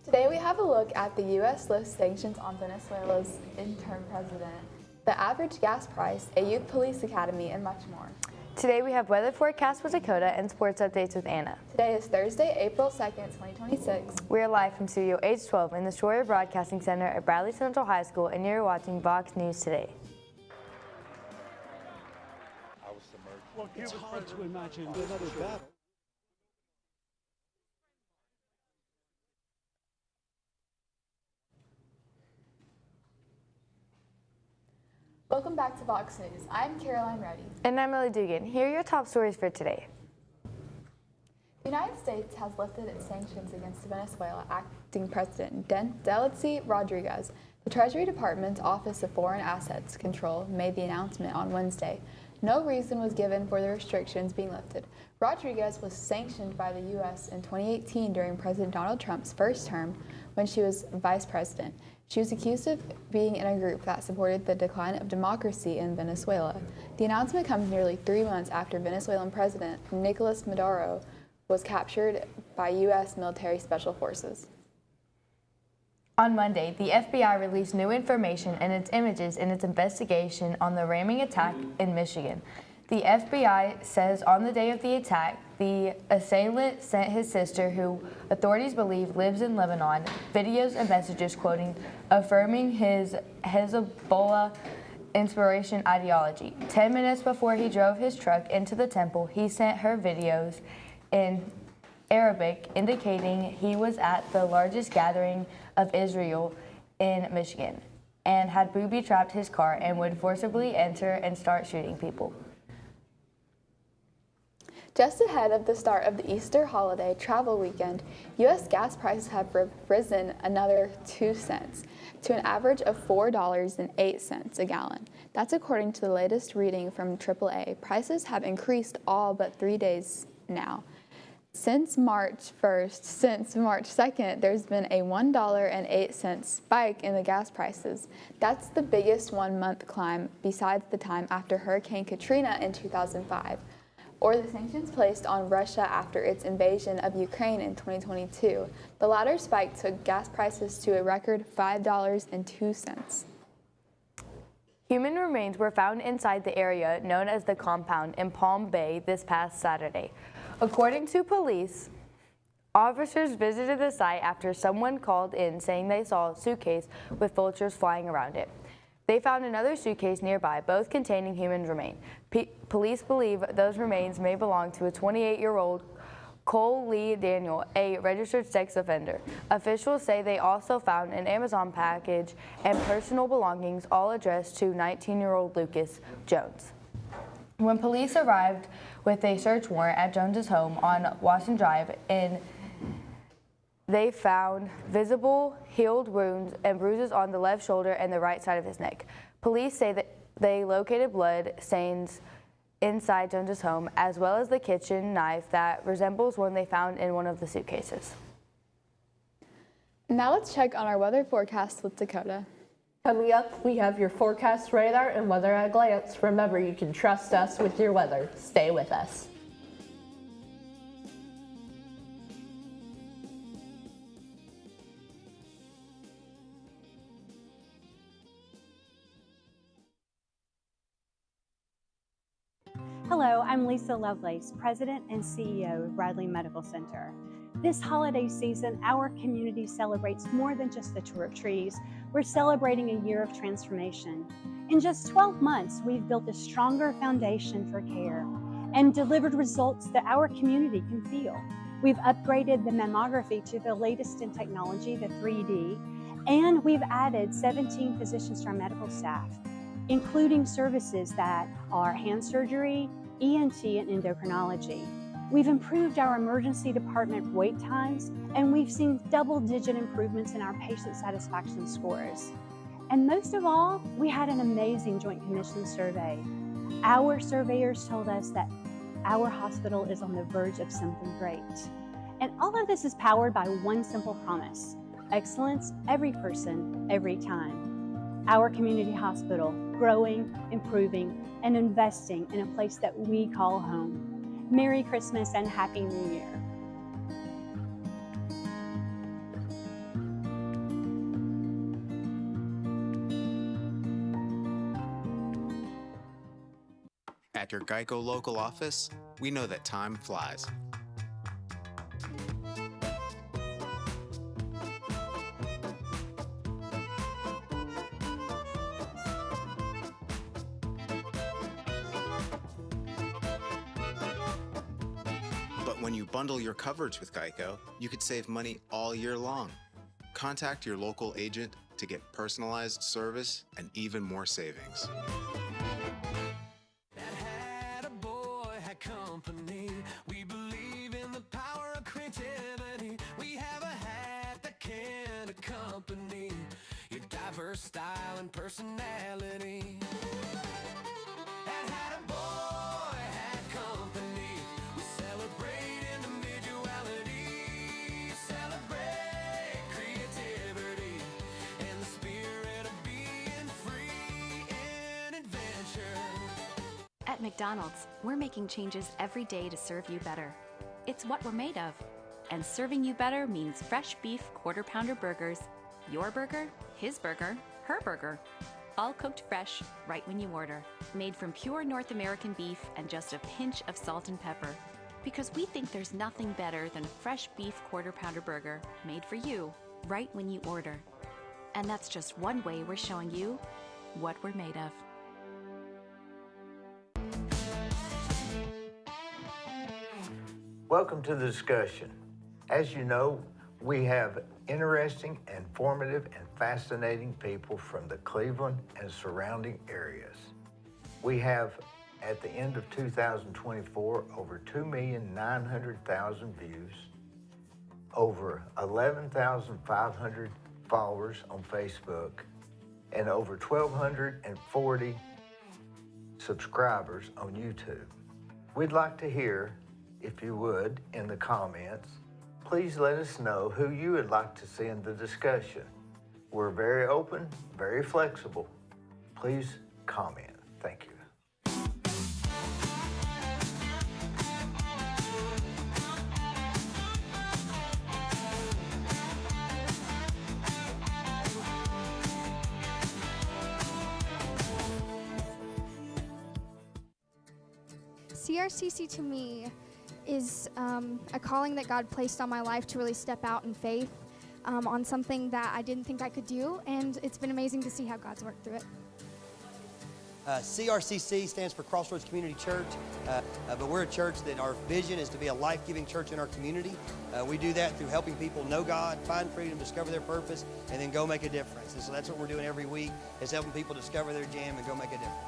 Today we have a look at the U.S. lifts sanctions on Venezuela's interim president, the average gas price, a youth police academy, and much more. Today we have weather forecast with Dakota and sports updates with Anna. Today is Thursday, April 2nd, 2026. We are live from Studio H12 in the Shroyer Broadcasting Center at Bradley Central High School, and you're watching VOX News Today. Well, it's hard to imagine another battle. Welcome back to VOX News. I'm Caroline Reddy. And I'm Emily Dugan. Here are your top stories for today. The United States has lifted its sanctions against Venezuela acting president Delcy Rodriguez. The Treasury Department's Office of Foreign Assets Control made the announcement on Wednesday. No reason was given for the restrictions being lifted. Rodriguez was sanctioned by the U.S. in 2018 during President Donald Trump's first term when she was vice president. She was accused of being in a group that supported the decline of democracy in Venezuela. The announcement comes nearly 3 months after Venezuelan President Nicolas Maduro was captured by U.S. military special forces. On Monday, the FBI released new information and its images in its investigation on the ramming attack in Michigan. The FBI says on the day of the attack, the assailant sent his sister, who authorities believe lives in Lebanon, videos and messages affirming his Hezbollah inspiration ideology. 10 minutes before he drove his truck into the temple, he sent her videos in Arabic indicating he was at the largest gathering of Israel in Michigan and had booby-trapped his car and would forcibly enter and start shooting people. Just ahead of the start of the Easter holiday travel weekend, U.S. gas prices have risen another 2 cents to an average of $4.08 a gallon. That's according to the latest reading from AAA. Prices have increased all but 3 days now. Since March 2nd, there's been a $1.08 spike in the gas prices. That's the biggest one-month climb besides the time after Hurricane Katrina in 2005. Or the sanctions placed on Russia after its invasion of Ukraine in 2022. The latter spike took gas prices to a record $5.02. Human remains were found inside the area known as the compound in Palm Bay this past Saturday. According to police, officers visited the site after someone called in saying they saw a suitcase with vultures flying around it. They found another suitcase nearby, both containing human remains. Police believe those remains may belong to a 28-year-old Cole Lee Daniel, a registered sex offender. Officials say they also found an Amazon package and personal belongings, all addressed to 19-year-old Lucas Jones. When police arrived with a search warrant at Jones's home on Washington Drive, they found visible healed wounds and bruises on the left shoulder and the right side of his neck. Police say that they located blood stains inside Jones's home, as well as the kitchen knife that resembles one they found in one of the suitcases. Now let's check on our weather forecast with Dakota. Coming up, we have your forecast radar and weather at a glance. Remember, you can trust us with your weather. Stay with us. Hello, I'm Lisa Lovelace, President and CEO of Bradley Medical Center. This holiday season, our community celebrates more than just the tour of trees. We're celebrating a year of transformation. In just 12 months, we've built a stronger foundation for care and delivered results that our community can feel. We've upgraded the mammography to the latest in technology, the 3D, and we've added 17 physicians to our medical staff, including services that are hand surgery, ENT, and endocrinology. We've improved our emergency department wait times, and we've seen double-digit improvements in our patient satisfaction scores. And most of all, we had an amazing Joint Commission survey. Our surveyors told us that our hospital is on the verge of something great. And all of this is powered by one simple promise: excellence, every person, every time. Our community hospital, growing, improving, and investing in a place that we call home. Merry Christmas and Happy New Year. your Geico local office, we know that time flies. But when you bundle your coverage with Geico, you could save money all year long. Contact your local agent to get personalized service and even more savings. We believe in the power of creativity. We have a hat that can accompany your diverse style and personality. At Hat a Boy Hat Company, we celebrate individuality, celebrate creativity, and the spirit of being free in adventure. At McDonald's, we're making changes every day to serve you better. It's what we're made of. And serving you better means fresh beef quarter pounder burgers. Your burger, his burger, her burger. All cooked fresh, right when you order. Made from pure North American beef and just a pinch of salt and pepper. Because we think there's nothing better than a fresh beef quarter pounder burger made for you, right when you order. And that's just one way we're showing you what we're made of. Welcome to the discussion. As you know, we have interesting, informative, and fascinating people from the Cleveland and surrounding areas. We have, at the end of 2024, over 2,900,000 views, over 11,500 followers on Facebook, and over 1,240 subscribers on YouTube. We'd like to hear, if you would, in the comments, please let us know who you would like to see in the discussion. We're very open, very flexible. Please comment. Thank you. CRCC to me is a calling that God placed on my life to really step out in faith on something that I didn't think I could do, and it's been amazing to see how God's worked through it. CRCC stands for Crossroads Community Church, but we're a church that our vision is to be a life-giving church in our community. We do that through helping people know God, find freedom, discover their purpose, and then go make a difference. And so that's what we're doing every week, is helping people discover their jam and go make a difference.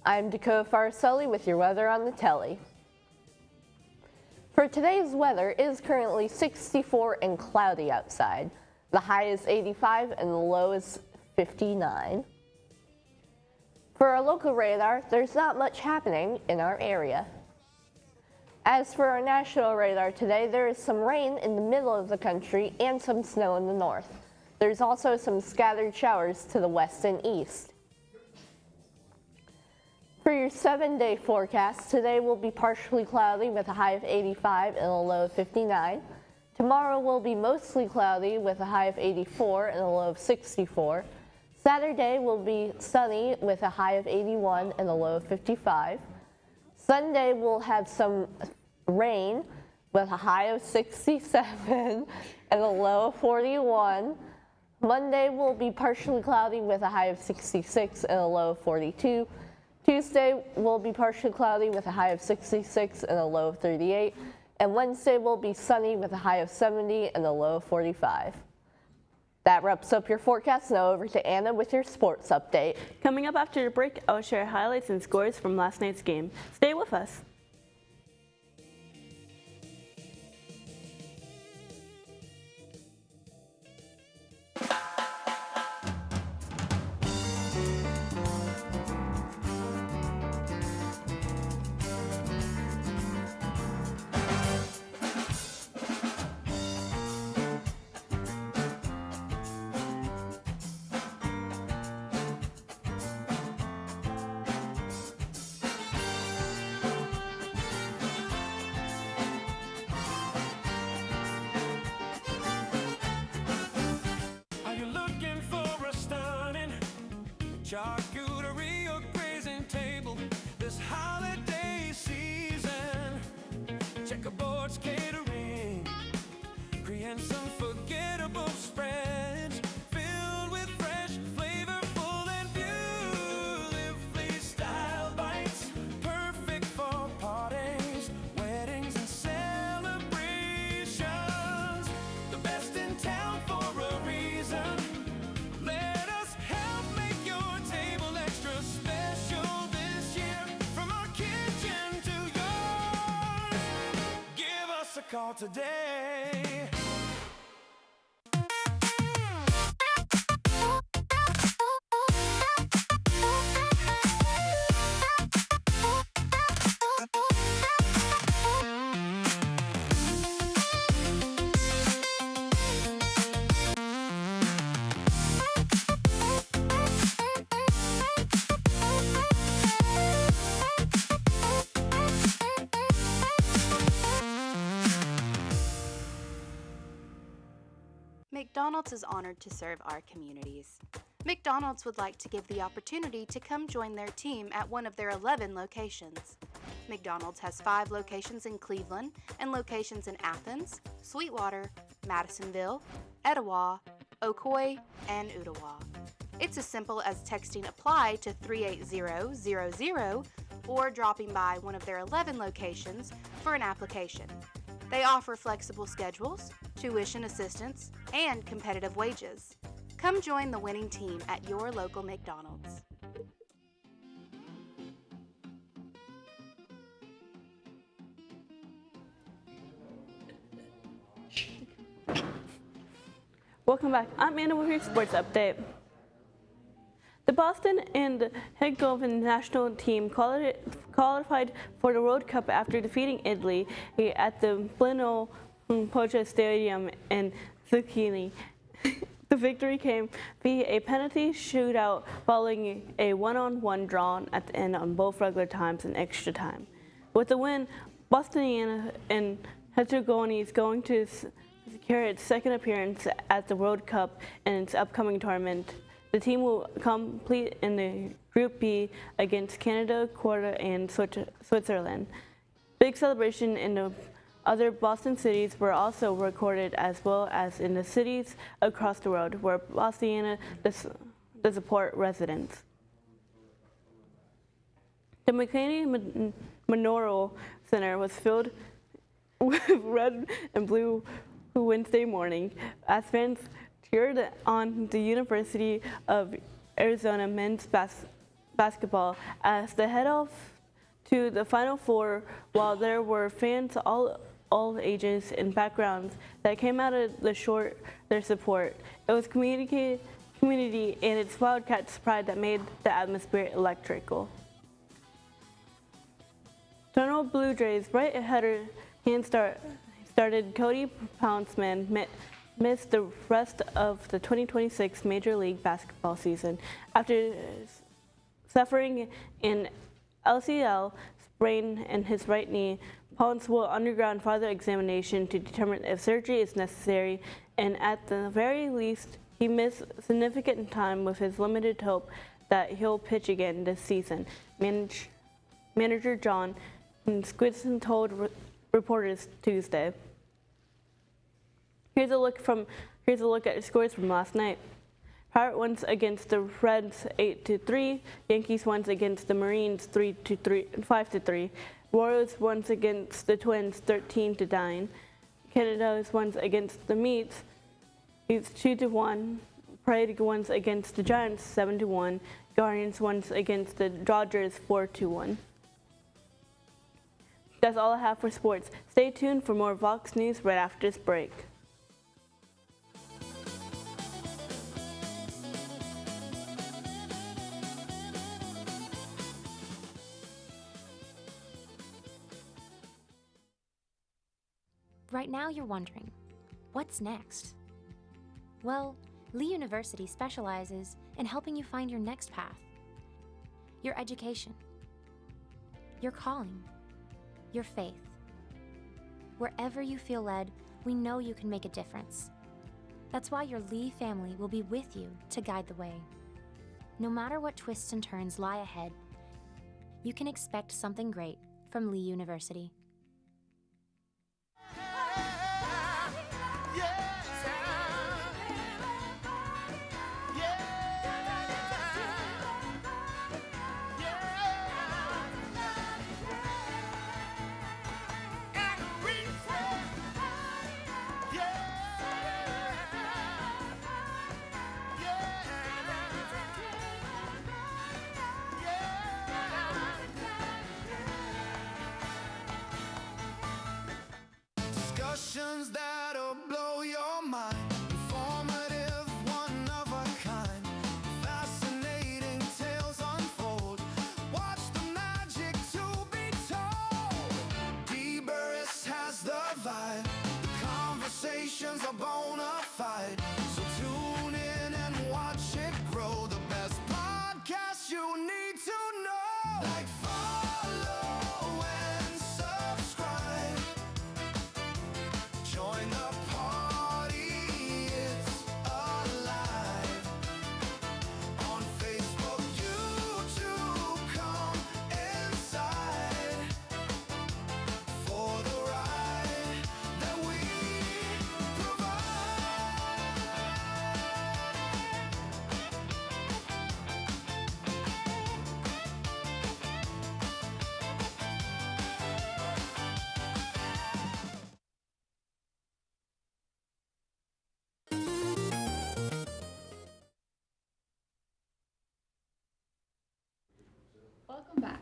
I'm Dakota Farselli with your weather on the telly. For today's weather, it is currently 64 and cloudy outside. The high is 85 and the low is 59. For our local radar, there's not much happening in our area. As for our national radar today, there is some rain in the middle of the country and some snow in the north. There's also some scattered showers to the west and east. For your 7-day forecast, today will be partially cloudy with a high of 85 and a low of 59. Tomorrow will be mostly cloudy with a high of 84 and a low of 64. Saturday will be sunny with a high of 81 and a low of 55. Sunday will have some rain with a high of 67 and a low of 41. Monday will be partially cloudy with a high of 66 and a low of 42. Tuesday will be partially cloudy with a high of 66 and a low of 38. And Wednesday will be sunny with a high of 70 and a low of 45. That wraps up your forecast. Now over to Anna with your sports update. Coming up after the break, I'll share highlights and scores from last night's game. Stay with us. charcuterie or grazing table this holiday season. Checkerboards catering, create some forgettable spreads filled with fresh, flavorful, and beautifully styled bites. Perfect for parties, weddings, and celebrations. The best in town for a reason. Let us help make your table extra special this year. From our kitchen to yours, give us a call today. McDonald's is honored to serve our communities. McDonald's would like to give the opportunity to come join their team at one of their 11 locations. McDonald's has 5 locations in Cleveland and locations in Athens, Sweetwater, Madisonville, Etowah, Ocoee, and Ottawa. It's as simple as texting APPLY to 38000 or dropping by one of their 11 locations for an application. They offer flexible schedules, tuition assistance, and competitive wages. Come join the winning team at your local McDonald's. Welcome back. I'm Anna with your sports update. The Boston and Herzegovina national team qualified for the World Cup after defeating Italy at the Blino Pocha Stadium in Zucchini. The victory came via a penalty shootout following a one-on-one draw at the end on both regular times and extra time. With the win, Boston and Herzegovina is going to secure its second appearance at the World Cup in its upcoming tournament. The team will compete in the Group B against Canada, Croatia, and Switzerland. Big celebration in the other Boston cities were also recorded, as well as in the cities across the world where Boston does support residents. The McCaney Memorial Center was filled with red and blue Wednesday morning as fans cheered on the University of Arizona men's basketball as they head off to the Final Four, while there were fans all ages and backgrounds that came out of their support. It was community and its Wildcats pride that made the atmosphere electrical. Toronto Blue Jays right-hander started Cody Pounceman missed the rest of the 2026 Major League Basketball season after suffering an LCL sprain in his right knee. Pounce will undergo further examination to determine if surgery is necessary, and at the very least, he missed significant time with his limited hope that he'll pitch again this season. Manager John Squidson told reporters Tuesday. Here's a look at the scores from last night. Pirates won against the Reds 8-3. Yankees won against the Marines 5-3. Royals won against the Twins 13-9. Canada won against the Meats 2-1. Pride won against the Giants 7-1. Guardians won against the Dodgers 4-1. That's all I have for sports. Stay tuned for more Vox News right after this break. Right now you're wondering, what's next? Well, Lee University specializes in helping you find your next path, your education, your calling, your faith. Wherever you feel led, we know you can make a difference. That's why your Lee family will be with you to guide the way. No matter what twists and turns lie ahead, you can expect something great from Lee University. Discussions that'll blow your mind. Informative, one of a kind. Fascinating tales unfold. Watch the magic to be told. D-Burris has the vibe. The conversations are bona fide. So tune in and watch it grow. The best podcast you need to know. Like, follow and subscribe. Join the party, it's alive. On Facebook, YouTube, come inside for the ride that we provide. Welcome back.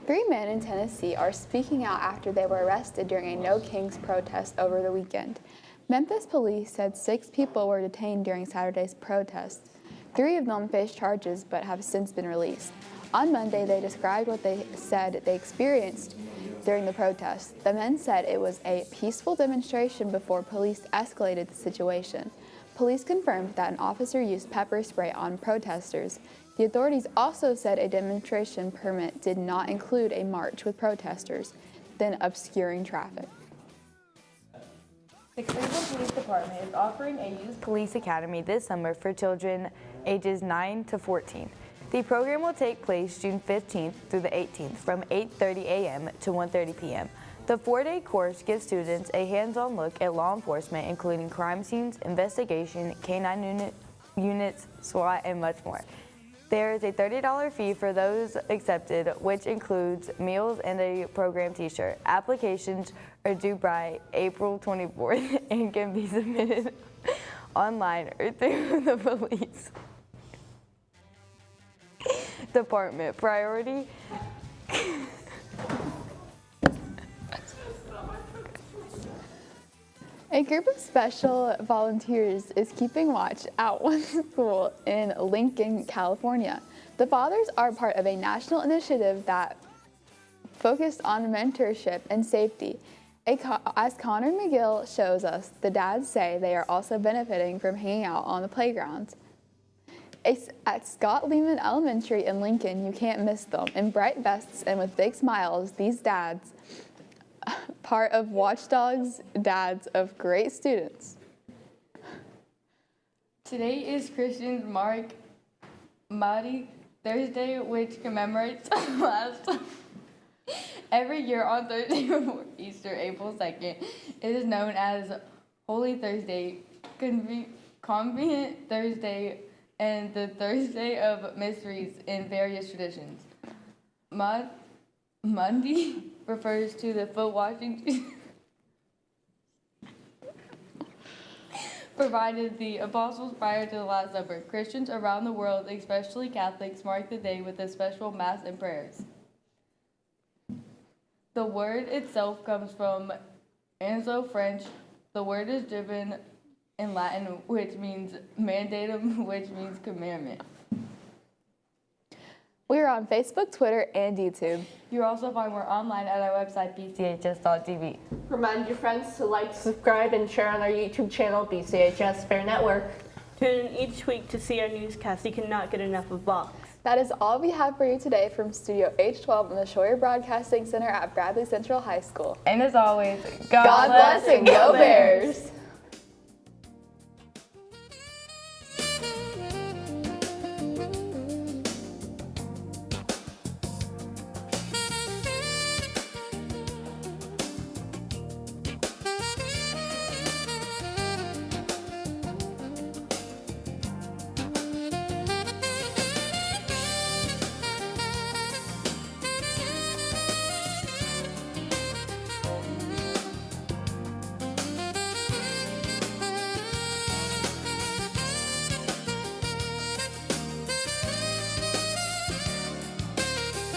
3 men in Tennessee are speaking out after they were arrested during a No Kings protest over the weekend. Memphis police said 6 people were detained during Saturday's protest. 3 of them faced charges but have since been released. On Monday, they described what they said they experienced during the protest. The men said it was a peaceful demonstration before police escalated the situation. Police confirmed that an officer used pepper spray on protesters. The authorities also said a demonstration permit did not include a march with protesters, then obscuring traffic. The Cleveland Police Department is offering a youth police academy this summer for children ages 9 to 14. The program will take place June 15th through the 18th from 8:30 a.m. to 1:30 p.m. The 4-day course gives students a hands-on look at law enforcement, including crime scenes, investigation, K-9 units, SWAT, and much more. There is a $30 fee for those accepted, which includes meals and a program t-shirt. Applications are due by April 24th and can be submitted online or through the police department. Priority. A group of special volunteers is keeping watch at one school in Lincoln, California. The fathers are part of a national initiative that focused on mentorship and safety. As Connor McGill shows us, the dads say they are also benefiting from hanging out on the playgrounds. At Scott Lehman Elementary in Lincoln, you can't miss them. In bright vests and with big smiles, these dads, part of Watchdogs, dads of great students. Today is Christian Mark Maundy Thursday, which commemorates last every year on Thursday before Easter, April 2nd. It is known as Holy Thursday, Convenient Thursday, and the Thursday of Mysteries in various traditions. Monday refers to the foot washing provided the apostles prior to the Last Supper. Christians around the world, especially Catholics, mark the day with a special Mass and prayers. The word itself comes from Anzo French. The word is driven in Latin, which means mandatum, which means commandment. We are on Facebook, Twitter, and YouTube. You also find more online at our website, bchs.tv. Remind your friends to like, subscribe, and share on our YouTube channel, BCHS Fair Network. Tune in each week to see our newscast. You cannot get enough of Vox. That is all we have for you today from Studio H12 in the Shroyer Broadcasting Center at Bradley Central High School. And as always, God bless and go Bears!